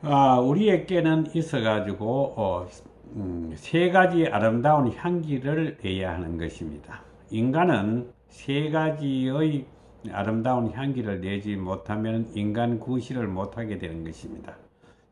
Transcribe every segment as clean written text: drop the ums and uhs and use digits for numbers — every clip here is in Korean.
우리에게는 있어가지고, 세 가지 아름다운 향기를 내야 하는 것입니다. 인간은 세 가지의 아름다운 향기를 내지 못하면 인간 구실을 못하게 되는 것입니다.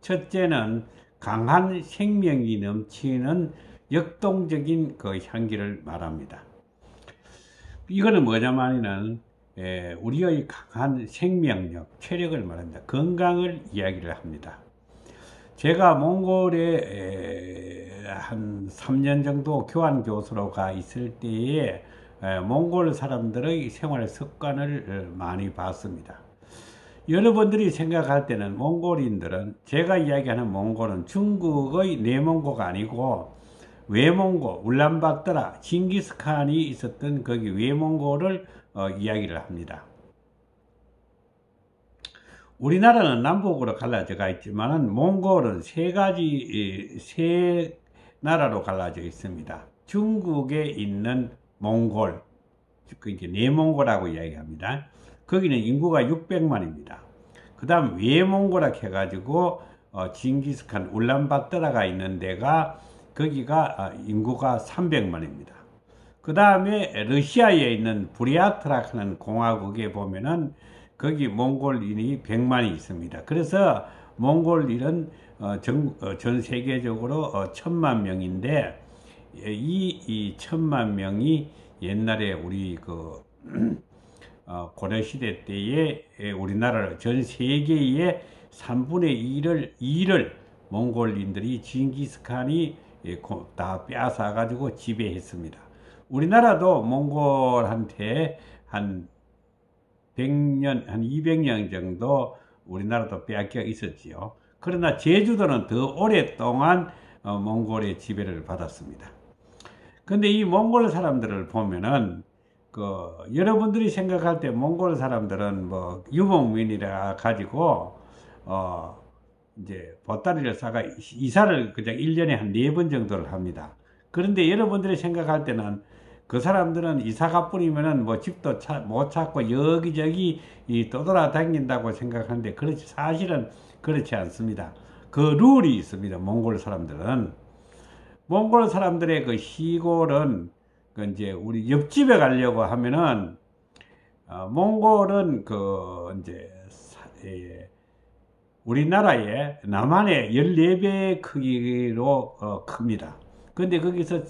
첫째는 강한 생명이 넘치는 역동적인 그 향기를 말합니다. 이거는 뭐냐면은 우리의 강한 생명력, 체력을 말합니다. 건강을 이야기를 합니다. 제가 몽골에 한 3년 정도 교환 교수로 가 있을 때에 몽골 사람들의 생활 습관을 많이 봤습니다. 여러분들이 생각할 때는 몽골인들은, 제가 이야기하는 몽골은 중국의 내몽고가 아니고 외몽고, 울란바토르, 징기스칸이 있었던 거기 외몽고를 이야기를 합니다. 우리나라는 남북으로 갈라져가 있지만은 몽골은 세 나라로 갈라져 있습니다. 중국에 있는 몽골, 그게 내몽고라고 이야기합니다. 거기는 인구가 600만입니다. 그 다음 외몽고라 해가지고 징기스칸, 울란바토르가 있는 데가 거기가 인구가 300만입니다. 그 다음에 러시아에 있는 부리아트라는 공화국에 보면은 거기 몽골인이 100만이 있습니다. 그래서 몽골인은 전 세계적으로 1000만 명인데 이 1000만 명이 옛날에 우리 고려 시대 때에 우리나라 전 세계의 3분의 2를 몽골인들이 징기스칸이 다 빼앗아 가지고 지배했습니다. 우리나라도 몽골한테 한 100년, 한 200년 정도 우리나라도 빼앗겨 있었지요. 그러나 제주도는 더 오랫동안 몽골의 지배를 받았습니다. 근데 이 몽골 사람들을 보면은 여러분들이 생각할 때 몽골 사람들은 뭐 유목민이라 가지고 이제 보따리를 싸가 이사를 그냥 1년에 한 4번 정도를 합니다. 그런데 여러분들이 생각할 때는 그 사람들은 이사가 뿌리면은 뭐 집도 못 찾고 여기저기 떠돌아다닌다고 생각하는데 사실은 그렇지 않습니다. 그 룰이 있습니다. 몽골 사람들은. 몽골 사람들의 그 시골은 이제 우리 옆집에 가려고 하면은 몽골은 우리나라의 남한의 14배 크기로 큽니다. 근데 거기서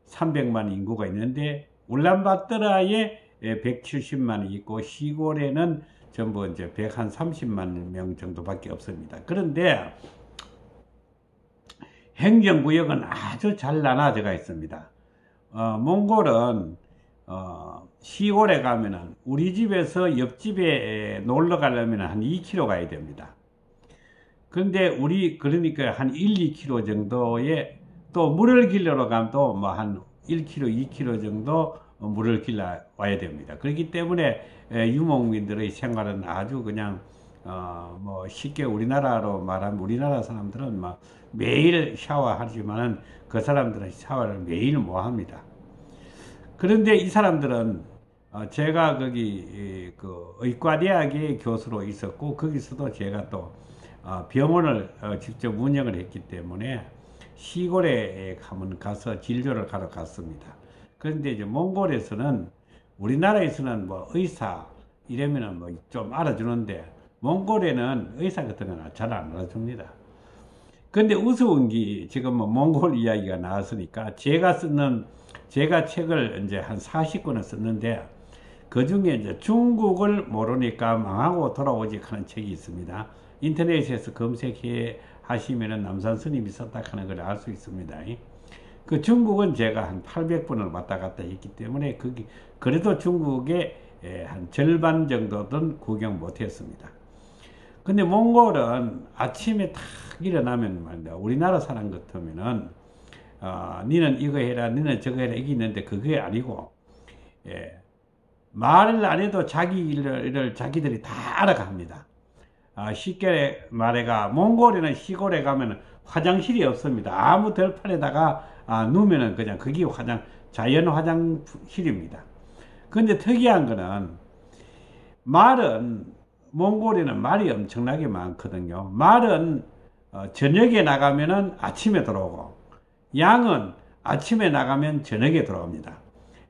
300만 인구가 있는데 울란바토르에 170만이 있고 시골에는 전부 이제 130만 명 정도밖에 없습니다. 그런데 행정구역은 아주 잘 나눠져 있습니다. 몽골은 시골에 가면은 우리 집에서 옆집에 놀러 가려면 한 2km 가야 됩니다. 근데 그러니까 한 1, 2km 정도의 또 물을 길러 가면 또 뭐 한 1km, 2km 정도 물을 길러 와야 됩니다. 그렇기 때문에 유목민들의 생활은 아주 그냥 뭐 쉽게 우리나라로 말하면 우리나라 사람들은 막 매일 샤워하지만은 그 사람들은 샤워를 매일 못 합니다. 그런데 이 사람들은 제가 거기 의과대학의 교수로 있었고 거기서도 제가 또 병원을 직접 운영을 했기 때문에 시골에 가서 진료를 가러 갔습니다. 그런데 이제 몽골에서는 우리나라에서는 뭐 의사 이러면은 뭐 좀 알아주는데 몽골에는 의사 같은 건 잘 안 알아줍니다. 근데 우스운 게 지금 뭐 몽골 이야기가 나왔으니까 제가 책을 이제 한 40권을 썼는데 그 중에 이제 중국을 모르니까 망하고 돌아오지 하는 책이 있습니다. 인터넷에서 검색해 하시면은 남산 스님이 썼다 하는 걸 알 수 있습니다. 그 중국은 제가 한 800번을 왔다 갔다 했기 때문에 그래도 중국의 한 절반 정도는 구경 못 했습니다. 근데 몽골은 아침에 탁 일어나면 말이야, 우리나라 사람 같으면은 니는 이거 해라, 니는 저거 해라 이게 있는데 그게 아니고 말을 안 해도 자기 일을 자기들이 다 알아갑니다. 쉽게 말해가 몽골에는 시골에 가면 화장실이 없습니다. 아무 들판에다가 누우면은 그냥 그게 자연 화장실입니다. 근데 특이한 거는 말은 몽골에는 말이 엄청나게 많거든요. 말은 저녁에 나가면은 아침에 들어오고, 양은 아침에 나가면 저녁에 들어옵니다.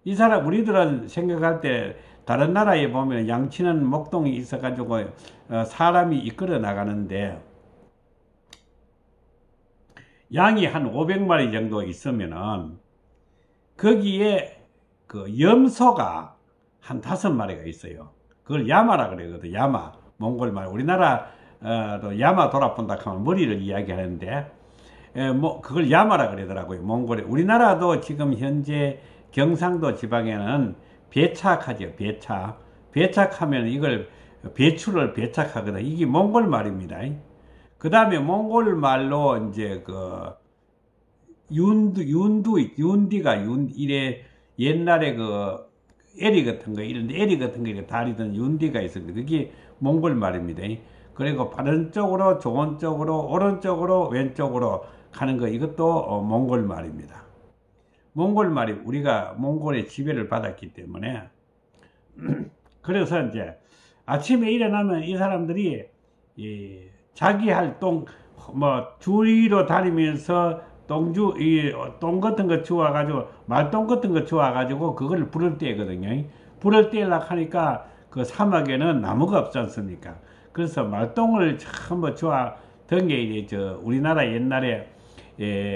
이 사람, 우리들은 생각할 때 다른 나라에 보면 양치는 목동이 있어가지고 사람이 이끌어 나가는데, 양이 한 500마리 정도 있으면은 거기에 그 염소가 한 5마리가 있어요. 그걸 야마라 그러거든. 야마. 몽골 말. 우리나라도 야마 돌아본다 하면 머리를 이야기하는데, 그걸 야마라 그러더라고요. 몽골에. 우리나라도 지금 현재 경상도 지방에는 배착하죠. 배착하면 이걸 배추를 배착하거든. 이게 몽골 말입니다. 그 다음에 몽골 말로 이제 그 윤디가 이래 옛날에 그 에리 같은 거 이런 에리 같은 거 이렇게 다리던 윤디가 있습니다. 그게 몽골 말입니다. 그리고 바른 쪽으로 좋은 쪽으로 오른쪽으로 왼쪽으로 가는 거 이것도 몽골 말입니다. 몽골 말이 우리가 몽골의 지배를 받았기 때문에 그래서 이제 아침에 일어나면 이 사람들이 자기 활동 주위로 다니면서 똥 같은 거 주워가지고 말똥 같은 거 주워가지고 그걸 불을 떼거든요. 불을 떼려고 하니까 그 사막에는 나무가 없지 않습니까? 그래서 말똥을 전부 주워 던게 이제 우리나라 옛날에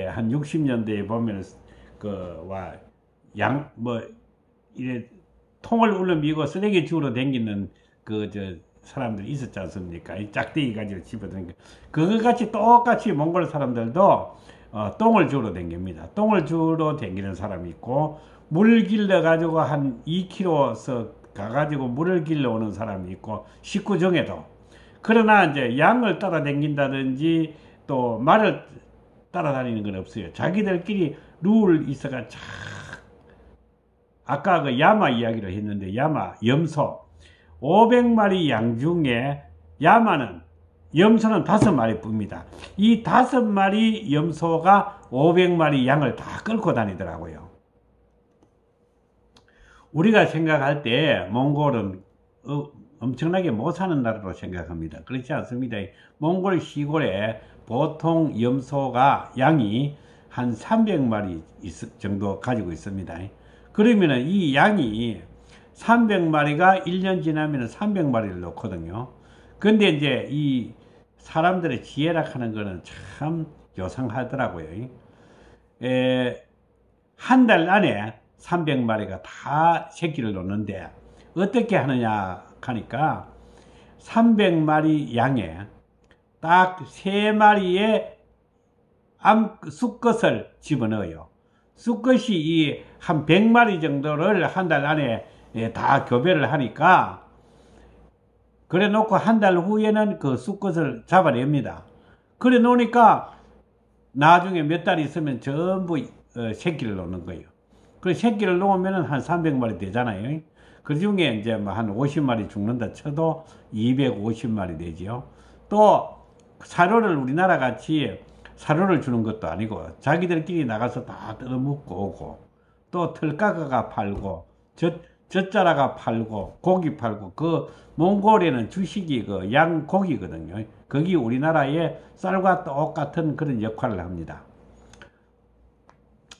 한 60년대에 보면 이래 통을 울러미고 쓰레기 주우러 다니는 사람들이 있었지 않습니까? 이 짝대기 가지고 집어던가. 그거 같이 똑같이 몽골 사람들도 똥을 주우러 다닙니다. 똥을 주우러 다니는 사람이 있고, 물 길러 가지고 한 2km 가가지고 물을 길러 오는 사람이 있고, 식구 중에도. 그러나 이제 양을 따라다닌다든지 또 말을 따라다니는 건 없어요. 자기들끼리 룰 있어가 아까 그 야마 이야기를 했는데, 염소 500마리 양 중에 염소는 5마리 뿐입니다. 이 5마리 염소가 500마리 양을 다 끌고 다니더라고요. 우리가 생각할 때 몽골은 엄청나게 못 사는 나라로 생각합니다. 그렇지 않습니다. 몽골 시골에 보통 양이 한 300마리 정도 가지고 있습니다. 그러면은 이 양이 300마리가 1년 지나면 300마리를 놓거든요. 근데 이제 이 사람들의 지혜라 하는 거는 참 요상하더라고요. 한 달 안에 300마리가 다 새끼를 놓는데 어떻게 하느냐 하니까 300마리 양에 딱 3마리의 수컷을 집어넣어요. 수컷이 한 100마리 정도를 한 달 안에 다 교배를 하니까, 그래 놓고 한 달 후에는 그 수컷을 잡아냅니다. 그래 놓으니까 나중에 몇 달 있으면 전부 새끼를 놓는 거예요. 그 새끼를 놓으면 한 300마리 되잖아요. 그 중에 이제 한 50마리 죽는다 쳐도 250마리 되지요. 또 사료를 우리나라 같이 사료를 주는 것도 아니고 자기들끼리 나가서 다 뜯어먹고 오고, 또 털가가가 팔고 젖자라가 팔고 고기 팔고, 그 몽골에는 주식이 그 양고기거든요. 거기 우리나라의 쌀과 똑같은 그런 역할을 합니다.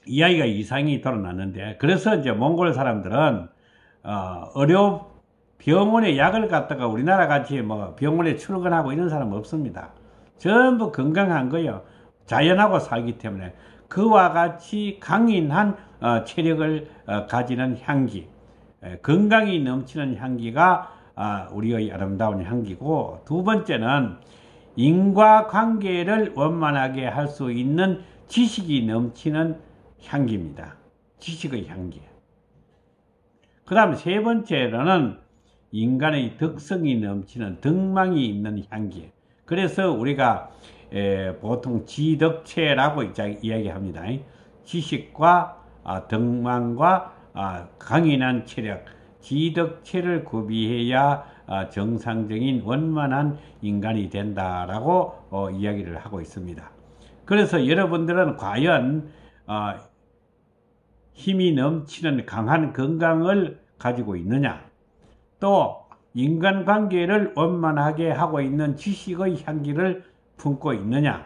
이야기가 이상이 드러났는데, 그래서 이제 몽골 사람들은 병원에 약을 갖다가 우리나라 같이 병원에 출근하고 이런 사람은 없습니다. 전부 건강한 거예요. 자연하고 살기 때문에. 그와 같이 강인한 체력을 가지는 향기, 건강이 넘치는 향기가 우리의 아름다운 향기고, 두 번째는 인과관계를 원만하게 할 수 있는 지식이 넘치는 향기입니다. 지식의 향기. 그 다음 세 번째로는 인간의 덕성이 넘치는 덕망이 있는 향기. 그래서 우리가 보통 지덕체라고 이야기합니다. 지식과 덕망과 강인한 체력, 지덕체를 구비해야 정상적인 원만한 인간이 된다라고 이야기를 하고 있습니다. 그래서 여러분들은 과연 힘이 넘치는 강한 건강을 가지고 있느냐, 또 인간관계를 원만하게 하고 있는 지식의 향기를 품고 있느냐,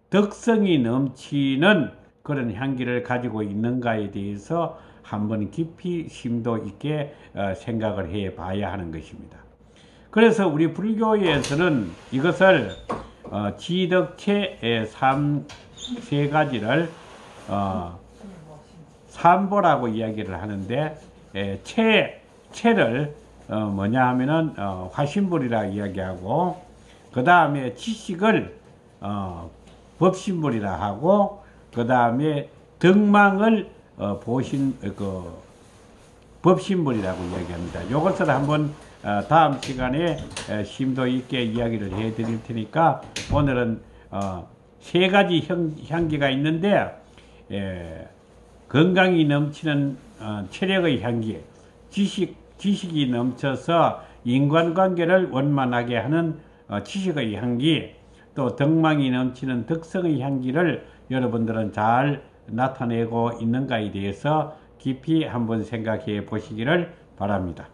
덕성이 넘치는 그런 향기를 가지고 있는가에 대해서 한번 깊이 심도 있게 생각을 해 봐야 하는 것입니다. 그래서 우리 불교에서는 이것을 지덕체 세 가지를 삼보라고 이야기를 하는데, 체를 뭐냐 하면은 화신불이라 이야기하고, 그 다음에 지식을 법신불이라 하고, 그 다음에 덕망을 법신불이라고 이야기합니다. 이것을 한번 다음 시간에 심도 있게 이야기를 해 드릴 테니까, 오늘은 세 가지 향기가 있는데, 건강이 넘치는 체력의 향기, 지식이 넘쳐서 인간관계를 원만하게 하는 지식의 향기, 또 덕망이 넘치는 덕성의 향기를 여러분들은 잘 나타내고 있는가에 대해서 깊이 한번 생각해 보시기를 바랍니다.